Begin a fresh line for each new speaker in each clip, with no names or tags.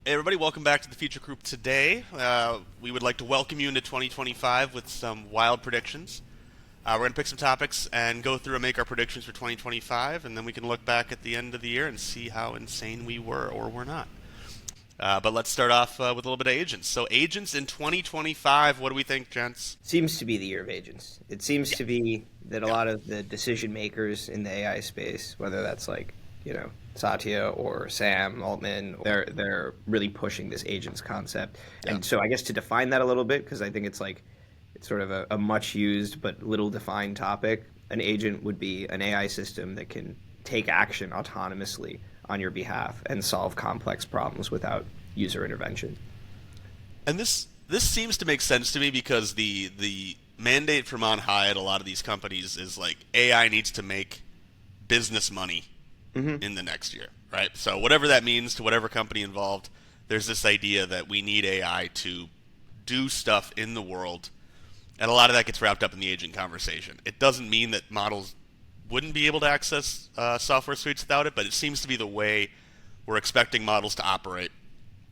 Hey everybody, welcome back to the Feature Group today. We would like to welcome you into 2025 with some wild predictions. We're going to pick some topics and go through and make our predictions for 2025, and then we can look back at the end of the year and see how insane we were or were not. But let's start off with a little bit of agents. So, agents in 2025, what do we think, gents?
Seems to be the year of agents. It seems
Yeah,
to be that a
yeah,
lot of the decision makers in the AI space, whether that's like, Satya or Sam Altman, they're really pushing this agents concept.
yeah.
And so I guess to define that a little bit, because I think it's sort of a much used but little defined topic. An agent would be an AI system that can take action autonomously on your behalf and solve complex problems without user intervention.
And this seems to make sense to me because the mandate from on high at a lot of these companies is like AI needs to make business money
Hmm.
in the next year, right? So whatever that means to whatever company involved, there's this idea that we need AI to do stuff in the world, and a lot of that gets wrapped up in the agent conversation. It doesn't mean that models wouldn't be able to access software suites without it, but it seems to be the way we're expecting models to operate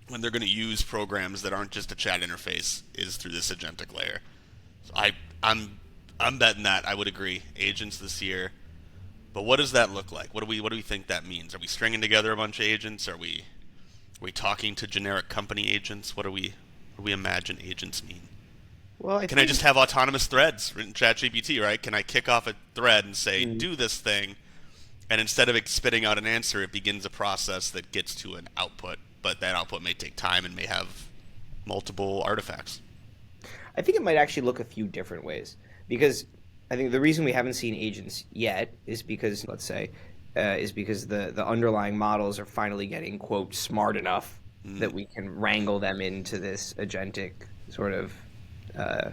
when they're going to use programs that aren't just a chat interface is through this agentic layer. So I'm betting that I would agree agents this year. But what does that look like? What do we think that means? Are we stringing together a bunch of agents? Are we talking to generic company agents? What do we imagine agents mean?
Well, I
Can I
think.
just have autonomous threads in ChatGPT, right? Can I kick off a thread and say
Mm.
do this thing, and instead of it spitting out an answer, it begins a process that gets to an output, but that output may take time and may have multiple artifacts.
I think it might actually look a few different ways because I think the reason we haven't seen agents yet is because, let's say, is because the underlying models are finally getting quote smart enough
Mm,
that we can wrangle them into this agentic sort of uh,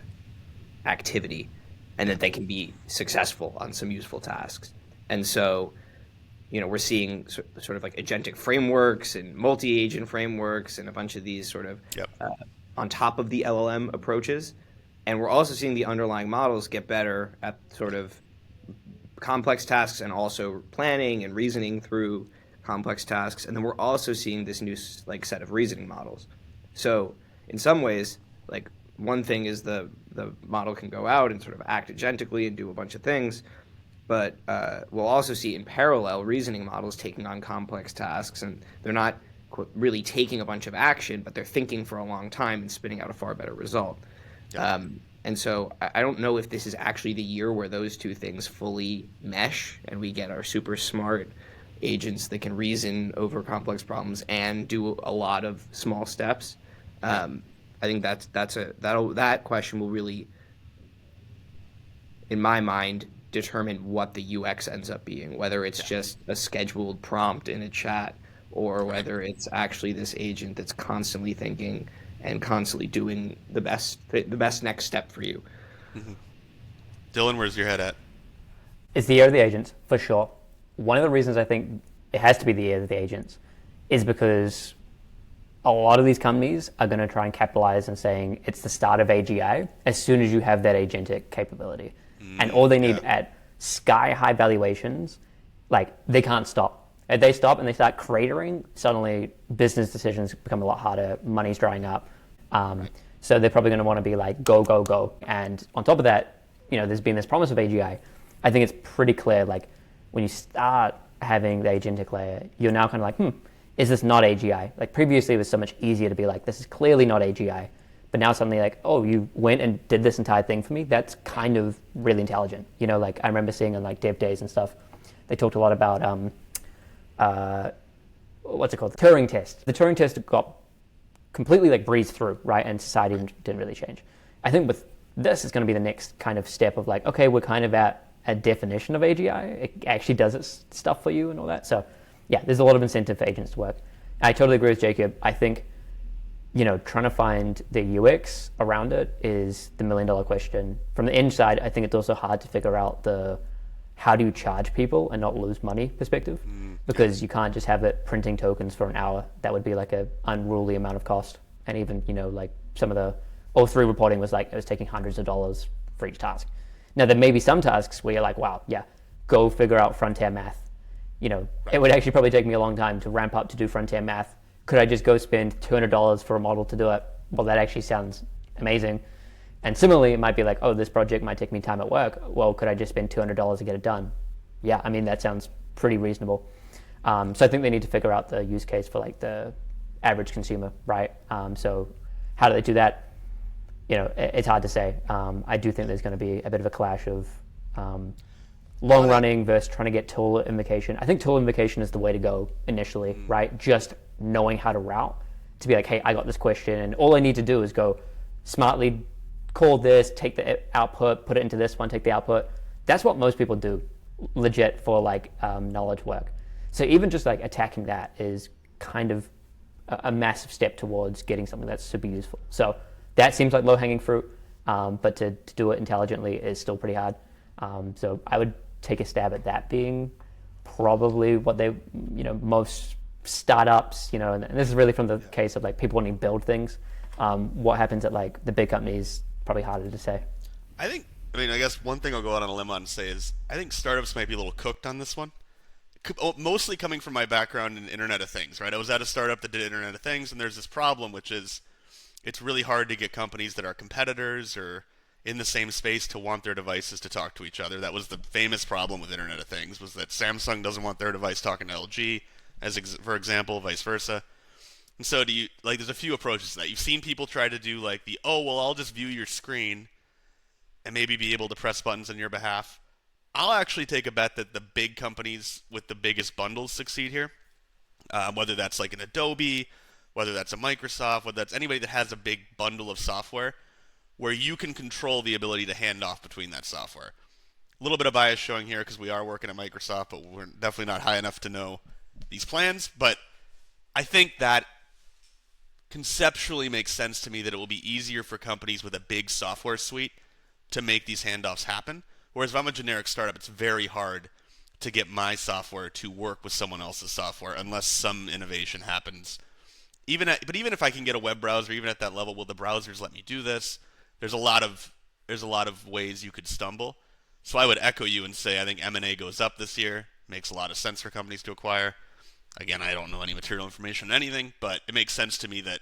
activity, and
yeah,
that they can be successful on some useful tasks. And so, we're seeing sort of like agentic frameworks and multi-agent frameworks and a bunch of these sort of
yep,
uh, on top of the LLM approaches. And we're also seeing the underlying models get better at sort of complex tasks and also planning and reasoning through complex tasks. And then we're also seeing this new like set of reasoning models. So in some ways, like one thing is the model can go out and sort of act agentically and do a bunch of things, but we'll also see in parallel reasoning models taking on complex tasks, and they're not really taking a bunch of action, but they're thinking for a long time and spitting out a far better result.
yep.
And so I don't know if this is actually the year where those two things fully mesh and we get our super smart agents that can reason over complex problems and do a lot of small steps.
Yeah.
I think that question will really, in my mind, determine what the UX ends up being, whether it's
Yeah.
just a scheduled prompt in a chat or
Right.
whether it's actually this agent that's constantly thinking and constantly doing the best next step for you.
Hmm. Dylan, where's your head at?
It's the year of the agents, for sure. One of the reasons I think it has to be the year of the agents is because a lot of these companies are going to try and capitalize on saying it's the start of AGI as soon as you have that agentic capability. And all they
Yeah.
need at sky high valuations, like they can't stop. If they stop and they start cratering, suddenly business decisions become a lot harder, money's drying up. Um,
Right.
so they're probably going to want to be like, go, go, go. And on top of that, there's been this promise of AGI. I think it's pretty clear, like, when you start having the agentic layer, you're now kind of like, is this not AGI? Like, previously, it was so much easier to be like, this is clearly not AGI. But now suddenly, like, oh, you went and did this entire thing for me? That's kind of really intelligent. Like, I remember seeing on, like, dev days and stuff, they talked a lot about, uh, what's it called? The Turing test. The Turing test got completely like breezed through, right? And society
Right.
didn't really change. I think with this is going to be the next kind of step of like, okay, we're kind of at a definition of AGI. It actually does its stuff for you and all that. So yeah, there's a lot of incentive for agents to work. I totally agree with Jacob. I think, trying to find the UX around it is the $1 million question. From the end side, I think it's also hard to figure out the how do you charge people and not lose money perspective,
Yeah.
because you can't just have it printing tokens for an hour. That would be like a unruly amount of cost. And even, like some of the O3 reporting was like it was taking hundreds of dollars for each task. Now there may be some tasks where you're like, wow, yeah, go figure out frontier math. It
Right.
would actually probably take me a long time to ramp up to do frontier math could I just go spend $200 for a model to do it? Well, that actually sounds amazing. And similarly, it might be like, oh, this project might take me time at work. Well, could I just spend $200 to get it done? Yeah, I mean, that sounds pretty reasonable. So I think they need to figure out the use case for like the average consumer, right? So how do they do that? It's hard to say. I do think there's going to be a bit of a clash of long running versus trying to get tool invocation. I think tool invocation is the way to go initially, right? Just knowing how to route to be like, hey, I got this question, and all I need to do is go smartly call this, take the output, put it into this one, take the output. That's what most people do, legit, for like knowledge work. So even just like attacking that is kind of a massive step towards getting something that's super useful. So that seems like low-hanging fruit, but to do it intelligently is still pretty hard. So I would take a stab at that being probably what they, most startups, and this is really from the case of like people wanting to build things. What happens at like the big companies, probably harder to say.
I guess one thing I'll go out on a limb on and say is I think startups might be a little cooked on this one. Mostly coming from my background in Internet of Things, right? I was at a startup that did Internet of Things, and there's this problem, which is it's really hard to get companies that are competitors or in the same space to want their devices to talk to each other. That was the famous problem with Internet of Things, was that Samsung doesn't want their device talking to LG, for example, vice versa. And so there's a few approaches to that. You've seen people try to do like I'll just view your screen and maybe be able to press buttons on your behalf. I'll actually take a bet that the big companies with the biggest bundles succeed here. Whether that's like an Adobe, whether that's a Microsoft, whether that's anybody that has a big bundle of software where you can control the ability to hand off between that software. A little bit of bias showing here because we are working at Microsoft, but we're definitely not high enough to know these plans. But I think that conceptually makes sense to me that it will be easier for companies with a big software suite to make these handoffs happen. Whereas if I'm a generic startup, it's very hard to get my software to work with someone else's software unless some innovation happens. But even if I can get a web browser, even at that level, will the browsers let me do this? There's a lot of ways you could stumble. So I would echo you and say I think M&A goes up this year. Makes a lot of sense for companies to acquire. Again, I don't know any material information on anything, but it makes sense to me that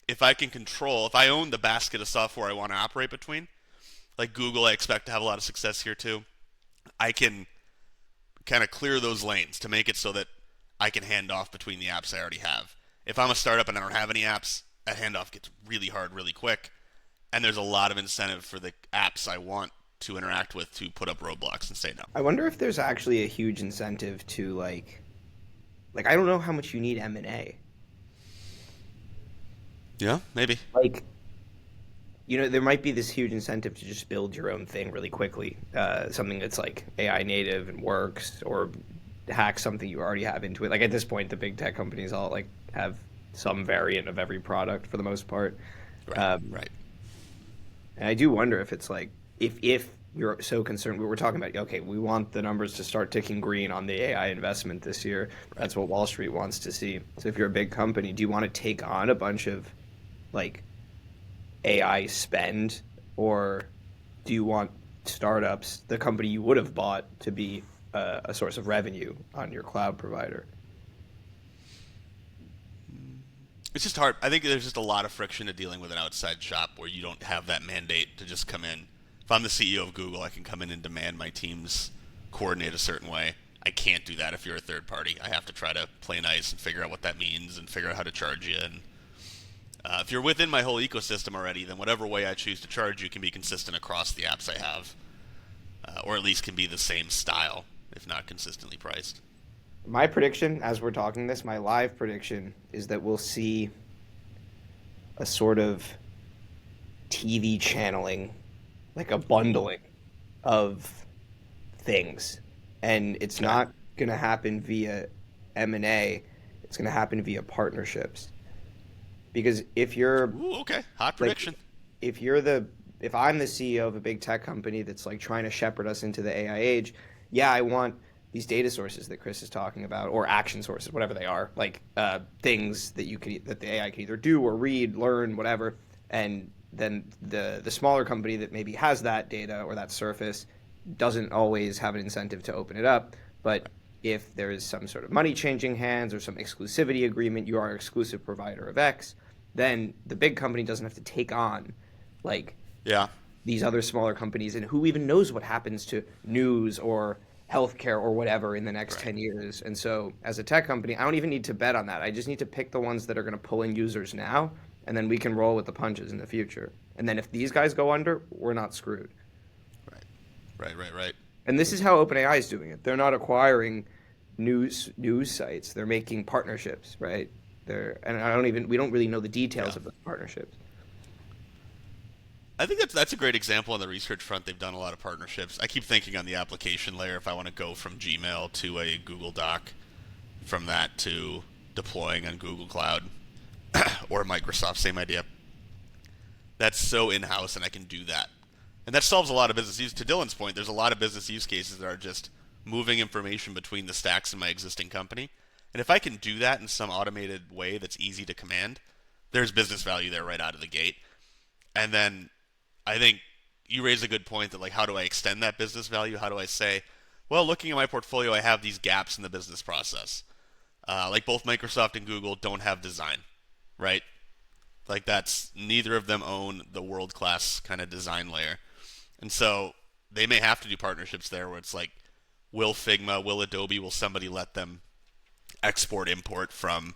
if I own the basket of software I want to operate between, like Google, I expect to have a lot of success here too. I can kind of clear those lanes to make it so that I can hand off between the apps I already have. If I'm a startup and I don't have any apps, that handoff gets really hard really quick, and there's a lot of incentive for the apps I want to interact with to put up roadblocks and say no.
I wonder if there's actually a huge incentive to like I don't know how much you need M&A.
Yeah, maybe.
Like, there might be this huge incentive to just build your own thing really quickly, something that's like AI native and works, or hack something you already have into it. Like at this point, the big tech companies all like have some variant of every product for the most part.
Right.
And I do wonder if it's like if you're so concerned, we were talking about, okay, we want the numbers to start ticking green on the AI investment this year. That's what Wall Street wants to see. So if you're a big company, do you want to take on a bunch of like AI spend, or do you want startups, the company you would have bought, to be a source of revenue on your cloud provider?
It's just hard. I think there's just a lot of friction to dealing with an outside shop where you don't have that mandate to just come in. If I'm the CEO of Google, I can come in and demand my teams coordinate a certain way. I can't do that if you're a third party. I have to try to play nice and figure out what that means and figure out how to charge you. And if you're within my whole ecosystem already, then whatever way I choose to charge you can be consistent across the apps I have, or at least can be the same style, if not consistently priced.
My prediction, as we're talking this, my live prediction is that we'll see a sort of TV channeling, like a bundling of things. And it's not going to happen via M&A. It's going to happen via partnerships. Because if you're...
Ooh, okay, hot prediction.
If I'm the CEO of a big tech company that's like trying to shepherd us into the AI age, I want these data sources that Chris is talking about, or action sources, whatever they are, like things that that the AI can either do or read, learn, whatever. And then the smaller company that maybe has that data or that surface doesn't always have an incentive to open it up. But if there is some sort of money changing hands or some exclusivity agreement, you are an exclusive provider of X, then the big company doesn't have to take on like
Yeah.
these other smaller companies, and who even knows what happens to news or healthcare or whatever in the next
Right.
10 years. And so as a tech company, I don't even need to bet on that. I just need to pick the ones that are going to pull in users now, and then we can roll with the punches in the future. And then if these guys go under, we're not screwed.
Right.
And this is how OpenAI is doing it. They're not acquiring news sites. They're making partnerships, right? We don't really know the details of those partnerships.
I think that's a great example on the research front. They've done a lot of partnerships. I keep thinking on the application layer, if I want to go from Gmail to a Google Doc, from that to deploying on Google Cloud or Microsoft, same idea. That's so in-house, and I can do that. And that solves a lot of business use. To Dylan's point, there's a lot of business use cases that are just moving information between the stacks in my existing company. And if I can do that in some automated way that's easy to command, there's business value there right out of the gate. And then I think you raise a good point that, like, how do I extend that business value? How do I say, well, looking at my portfolio, I have these gaps in the business process. Like both Microsoft and Google don't have design, right? Like that's neither of them own the world-class kind of design layer. And so they may have to do partnerships there where it's like, will Figma, will Adobe, will somebody let them export, import from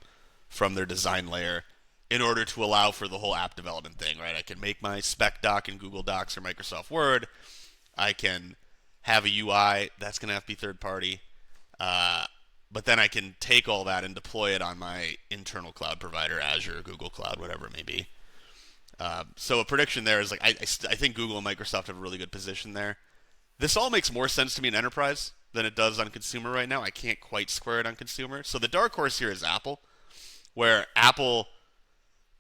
their design layer in order to allow for the whole app development thing, right? I can make my spec doc in Google Docs or Microsoft Word. I can have a UI. That's going to have to be third party. But then I can take all that and deploy it on my internal cloud provider, Azure, Google Cloud, whatever it may be. So a prediction there is like I think Google and Microsoft have a really good position there. This all makes more sense to me in enterprise than it does on consumer right now. I can't quite square it on consumer. So the dark horse here is Apple, where Apple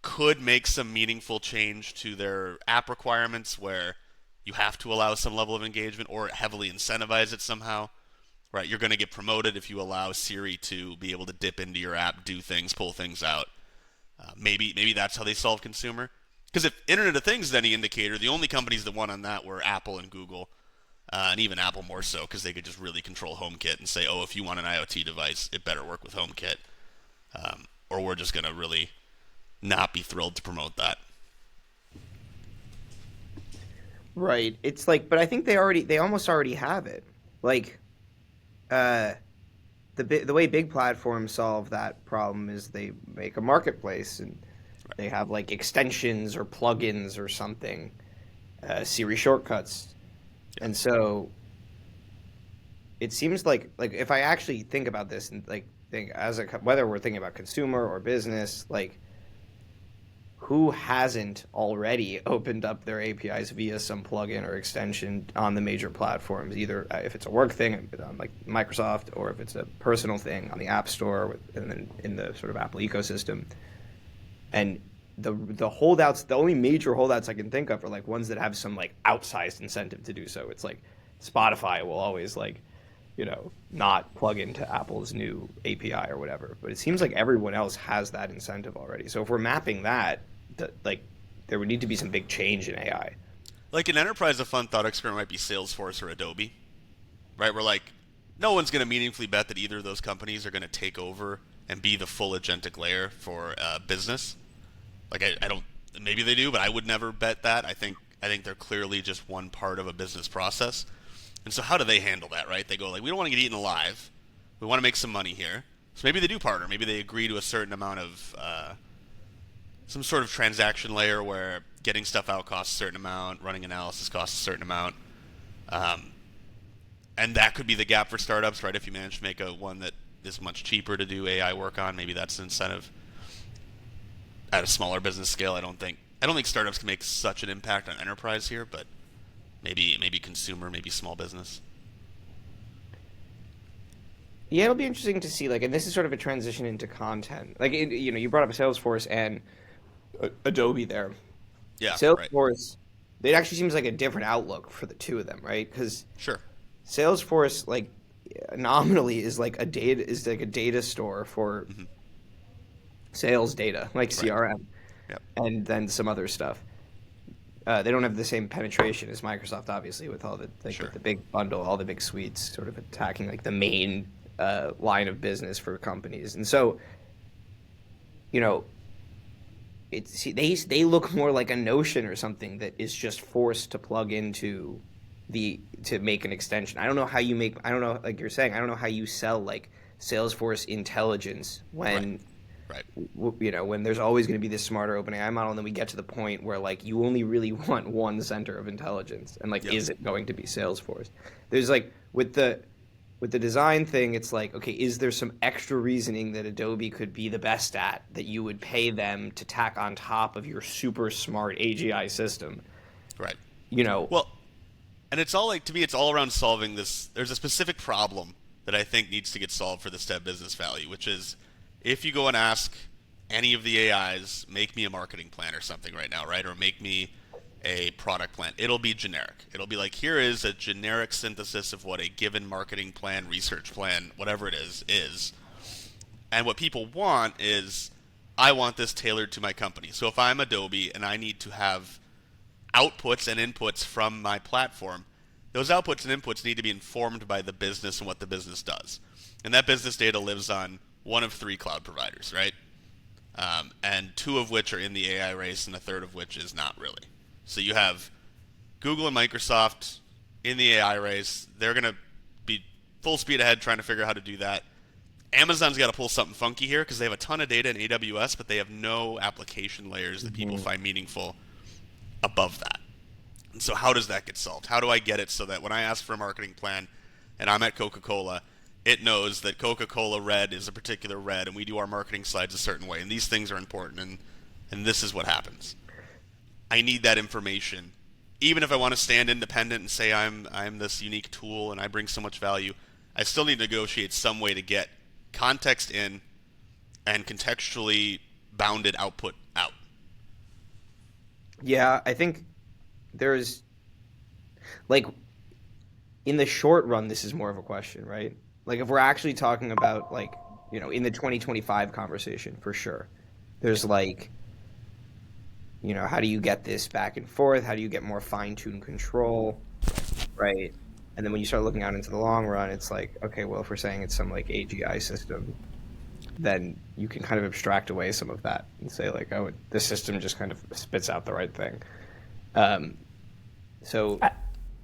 could make some meaningful change to their app requirements where you have to allow some level of engagement or heavily incentivize it somehow. Right, you're going to get promoted if you allow Siri to be able to dip into your app, do things, pull things out. Maybe that's how they solve consumer. Because if Internet of Things is any indicator, the only companies that won on that were Apple and Google, and even Apple more so, because they could just really control HomeKit and say, oh, if you want an IoT device, it better work with HomeKit. Or we're just going to really not be thrilled to promote that.
Right. It's like, but I think they almost already have it. Like, the way big platforms solve that problem is they make a marketplace and they have like extensions or plugins or something, Siri shortcuts, and so it seems like if I actually think about this and like think whether we're thinking about consumer or business, like who hasn't already opened up their APIs via some plugin or extension on the major platforms, either if it's a work thing on like Microsoft or if it's a personal thing on the App Store and then in the sort of Apple ecosystem. And the holdouts, the only major holdouts I can think of are like ones that have some like outsized incentive to do so. It's like Spotify will always like, not plug into Apple's new API or whatever. But it seems like everyone else has that incentive already. So if we're mapping that, there would need to be some big change in AI.
Like an enterprise, a fun thought experiment might be Salesforce or Adobe, right? We're like, no one's going to meaningfully bet that either of those companies are going to take over and be the full agentic layer for business. Like I don't, maybe they do, but I would never bet that. I think they're clearly just one part of a business process. And so how do they handle that, right? They go like, we don't want to get eaten alive. We want to make some money here. So maybe they do partner. Maybe they agree to a certain amount of some sort of transaction layer where getting stuff out costs a certain amount, running analysis costs a certain amount. And that could be the gap for startups, right? If you manage to make one that is much cheaper to do AI work on, maybe that's an incentive. At a smaller business scale, I don't think startups can make such an impact on enterprise here, but maybe consumer, maybe small business.
Yeah, it'll be interesting to see. Like, and this is sort of a transition into content. Like, you brought up Salesforce and Adobe there.
Yeah,
Salesforce. Right. It actually seems like a different outlook for the two of them, right? Because
sure,
Salesforce, like, nominally is like a data store for sales data, like CRM,
Yep.
and then some other stuff. They don't have the same penetration as Microsoft, obviously, with all the
Sure.
with the big bundle, all the big suites, sort of attacking like the main line of business for companies. And so, you know, they look more like a Notion or something that is just forced to plug into to make an extension. I don't know how you make, I don't know, like you're saying, I don't know how you sell like Salesforce intelligence when
Right.
you know, when there's always going to be this smarter OpenAI model, and then we get to the point where like you only really want one center of intelligence, and like is it going to be Salesforce? There's like with the design thing, it's like, okay, is there some extra reasoning that Adobe could be the best at that you would pay them to tack on top of your super smart AGI system?
Right.
You know,
Well, and it's all like, to me, it's all around solving this. There's a specific problem that I think needs to get solved for this to have business value, which is if you go and ask any of the AIs, make me a marketing plan or something right now, right? Or make me a product plan. It'll be generic. It'll be like, here is a generic synthesis of what a given marketing plan, research plan, whatever it is. And what people want is, I want this tailored to my company. So if I'm Adobe and I need to have outputs and inputs from my platform, those outputs and inputs need to be informed by the business and what the business does. And that business data lives on one of 3 cloud providers, right? And 2 of which are in the AI race and a third of which is not really. So you have Google and Microsoft in the AI race. They're going to be full speed ahead trying to figure out how to do that. Amazon's got to pull something funky here because they have a ton of data in AWS, but they have no application layers that people find meaningful above that. And so how does that get solved? How do I get it so that when I ask for a marketing plan and I'm at Coca-Cola, it knows that Coca-Cola red is a particular red, and we do our marketing slides a certain way, and these things are important, and this is what happens. I need that information. Even if I want to stand independent and say I'm this unique tool and I bring so much value, I still need to negotiate some way to get context in and contextually bounded output out.
yeah, I think there's like in the short run, this is more of a question, right? Like if we're actually talking about like, you know, in the 2025 conversation, for sure, there's like, you know, how do you get this back and forth? How do you get more fine-tuned control, right? And then when you start looking out into the long run, it's like, okay, well, if we're saying it's some like AGI system, then you can kind of abstract away some of that and say like, oh, the system just kind of spits out the right thing. So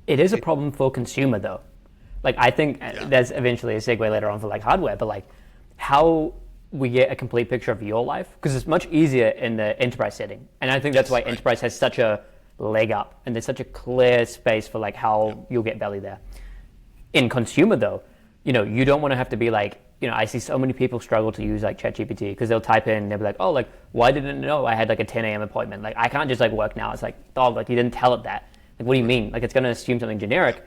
It is a problem for consumer though. Like I think there's eventually a segue later on for like hardware, but like how we get a complete picture of your life, because it's much easier in the enterprise setting. And I think that's why enterprise has such a leg up and there's such a clear space for like how you'll get value there. In consumer though, you know, you don't want to have to be like, you know, I see so many people struggle to use like ChatGPT because they'll type in and they'll be like, oh, like, why didn't it know I had like a 10 a.m. appointment? Like, I can't just like work now. It's like, dog, like you didn't tell it that. Like, what do you mean? Like, it's going to assume something generic.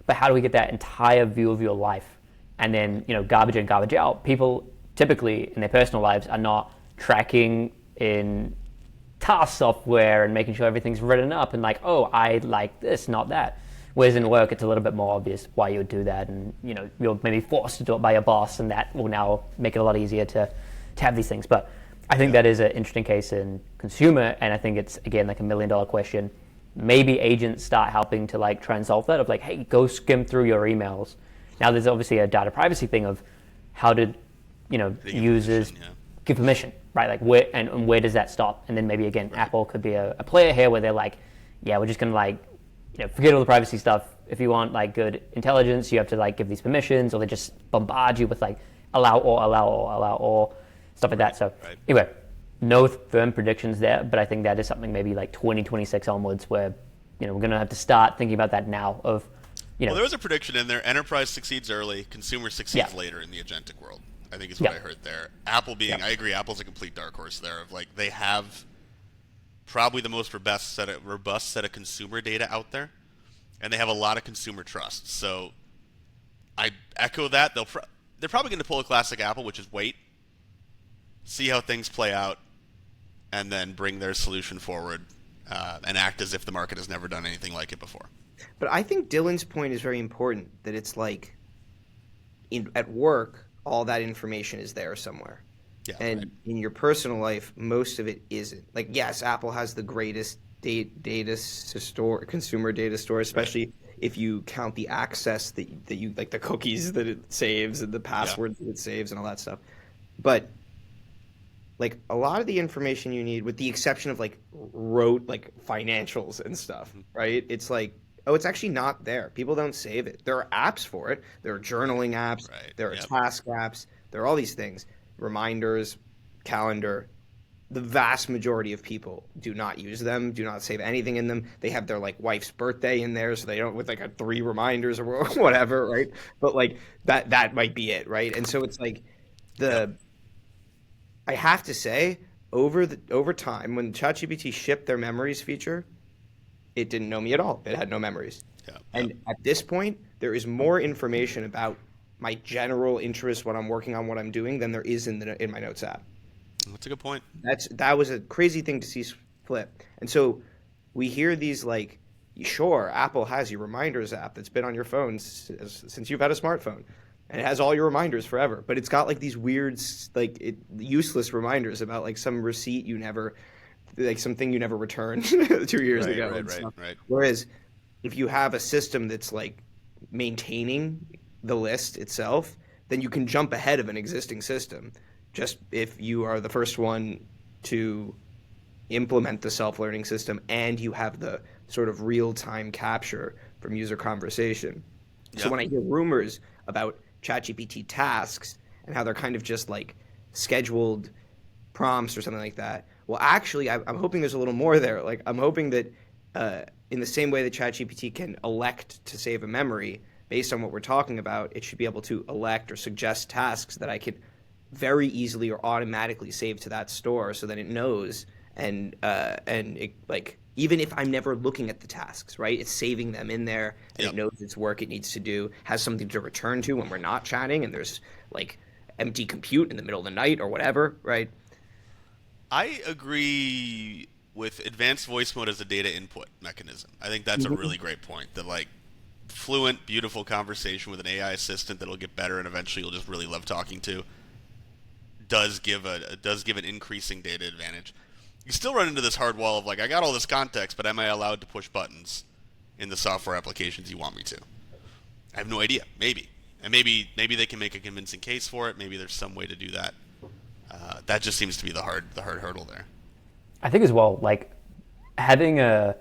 But how do we get that entire view of your life? And then, you know, garbage in, garbage out. People typically in their personal lives are not tracking in task software and making sure everything's written up and like, oh, I like this, not that. Whereas in work, it's a little bit more obvious why you would do that. And, you know, you're maybe forced to do it by your boss, and that will now make it a lot easier to have these things. But I think that is an interesting case in consumer. And I think it's, again, like $1 million question. Maybe agents start helping to like try and solve that of like, hey, go skim through your emails. Now there's obviously a data privacy thing of how did, you know, users give permission, right? Like where does that stop? And then maybe again, Apple could be a player here where they're like, yeah, we're just gonna like, you know, forget all the privacy stuff. If you want like good intelligence, you have to like give these permissions, or they just bombard you with like allow or stuff like that. So anyway, no firm predictions there, but I think that is something maybe like 2026 onwards where, you know, we're gonna have to start thinking about that now of, you know.
Well, there was a prediction in there. Enterprise succeeds early, consumer succeeds later in the agentic world. I think is what I heard there. Apple being, I agree, Apple's a complete dark horse there of like, they have probably the most robust set of consumer data out there, and they have a lot of consumer trust. So I echo that. They're probably going to pull a classic Apple, which is wait, see how things play out, and then bring their solution forward and act as if the market has never done anything like it before.
But I think Dylan's point is very important, that it's like at work, all that information is there somewhere.
Yeah,
and in your personal life, most of it isn't. Like, yes, Apple has the greatest data store, consumer data store, especially if you count the access that you like, the cookies that it saves and the passwords that it saves and all that stuff. But like a lot of the information you need, with the exception of like financials and stuff, right? It's like, oh, it's actually not there. People don't save it. There are apps for it. There are journaling apps.
Right.
There are
Yep.
task apps. There are all these things. Reminders, calendar. The vast majority of people do not use them, do not save anything in them. They have their like wife's birthday in there, so they don't, with like a 3 reminders or whatever, right? But like that might be it, right? And so it's like I have to say, over time, when ChatGPT shipped their memories feature, it didn't know me at all. It had no memories.
Yeah.
And at this point, there is more information about my general interest, what I'm working on, what I'm doing, than there is in my Notes app.
That's a good point.
That was a crazy thing to see flip. And so we hear these like, sure, Apple has your reminders app that's been on your phone since you've had a smartphone, and it has all your reminders forever. But it's got like these weird, like useless reminders about like some receipt you never, like something you never returned 2 years ago.
Right.
Whereas if you have a system that's like maintaining the list itself, then you can jump ahead of an existing system. Just if you are the first one to implement the self-learning system and you have the sort of real-time capture from user conversation. So when I hear rumors about ChatGPT tasks and how they're kind of just like scheduled prompts or something like that, well, actually, I'm hoping there's a little more there. Like, I'm hoping that in the same way that ChatGPT can elect to save a memory, based on what we're talking about, it should be able to elect or suggest tasks that I could very easily or automatically save to that store, so that it knows and it, like, even if I'm never looking at the tasks, right? It's saving them in there, and it knows its work it needs to do, has something to return to when we're not chatting, and there's like empty compute in the middle of the night or whatever, right?
I agree with advanced voice mode as a data input mechanism. I think that's a really great point. That like fluent, beautiful conversation with an AI assistant that'll get better and eventually you'll just really love talking to does give an increasing data advantage. You still run into this hard wall of like, I got all this context, but am I allowed to push buttons in the software applications you want me to? I have no idea. Maybe. And maybe they can make a convincing case for it. Maybe there's some way to do that. That just seems to be the hard hurdle there.
I think as well, like having to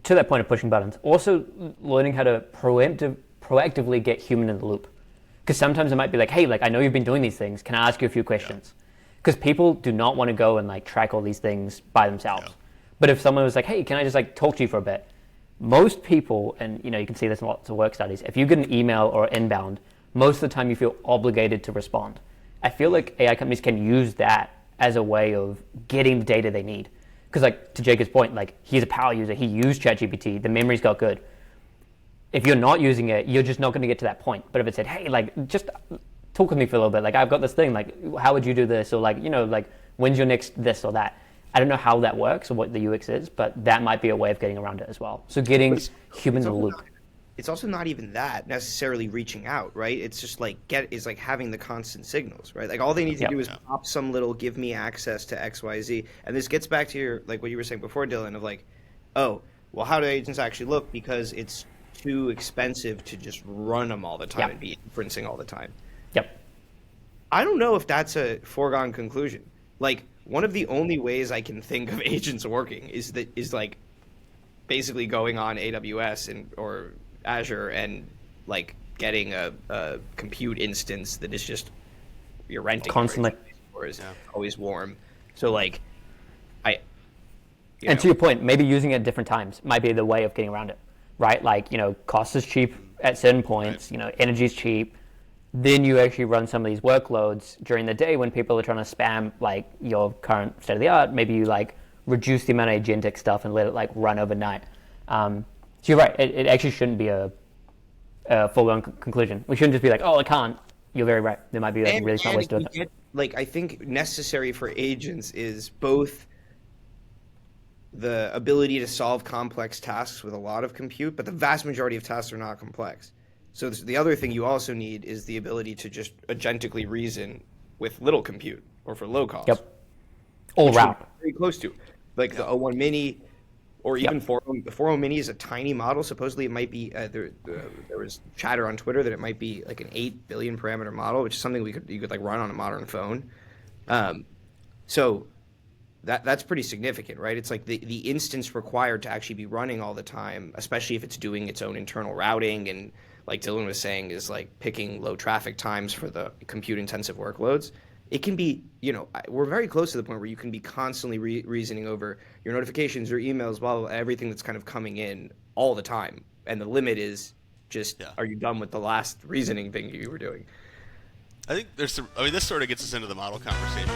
that point of pushing buttons, also learning how to proactively get human in the loop. Because sometimes it might be like, hey, like I know you've been doing these things. Can I ask you a few questions? Because people do not want to go and like track all these things by themselves.
Yeah.
But if someone was like, hey, can I just like talk to you for a bit? Most people, and you know, you can see this in lots of work studies, if you get an email or inbound, most of the time you feel obligated to respond. I feel like AI companies can use that as a way of getting the data they need. Because like to Jacob's point, like he's a power user, he used ChatGPT, the memory's got good. If you're not using it, you're just not going to get to that point. But if it said, hey, like just talk with me for a little bit, like I've got this thing, like how would you do this? Or like, you know, like when's your next this or that? I don't know how that works or what the UX is, but that might be a way of getting around it as well. So getting human in the loop.
It's also not even that necessarily reaching out, right? It's just like having the constant signals, right? Like all they need to do is pop some little give me access to XYZ. And this gets back to your, like what you were saying before, Dylan, of like, oh, well, how do agents actually look? Because it's too expensive to just run them all the time and be inferencing all the time.
Yep.
I don't know if that's a foregone conclusion. Like one of the only ways I can think of agents working is like basically going on AWS or Azure and like getting a compute instance that is just you're renting
constantly
or is always warm. So like
to your point, maybe using it at different times might be the way of getting around it, right? Like, you know, cost is cheap at certain points, you know, energy is cheap. Then you actually run some of these workloads during the day when people are trying to spam like your current state of the art. Maybe you like reduce the amount of agentic stuff and let it like run overnight. So you're right. It actually shouldn't be a foregone conclusion. We shouldn't just be like, oh, I can't. You're very right. There might be like really smart ways to do it.
Like I think necessary for agents is both the ability to solve complex tasks with a lot of compute, but the vast majority of tasks are not complex. So the other thing you also need is the ability to just agentically reason with little compute or for low cost.
Yep. All route.
Very close to. Like the O1 Mini or even 4.0. The 4.0 mini is a tiny model. Supposedly, it might be there was chatter on Twitter that it might be like an 8 billion parameter model, which is something you could like run on a modern phone. So that's pretty significant, right? It's like the instance required to actually be running all the time, especially if it's doing its own internal routing and, like Dylan was saying, is like picking low traffic times for the compute intensive workloads. It can be, we're very close to the point where you can be constantly reasoning over your notifications, your emails, blah, blah, blah, everything that's kind of coming in all the time. And the limit is just, Are you done with the last reasoning thing you were doing?
I think this sort of gets us into the model conversation.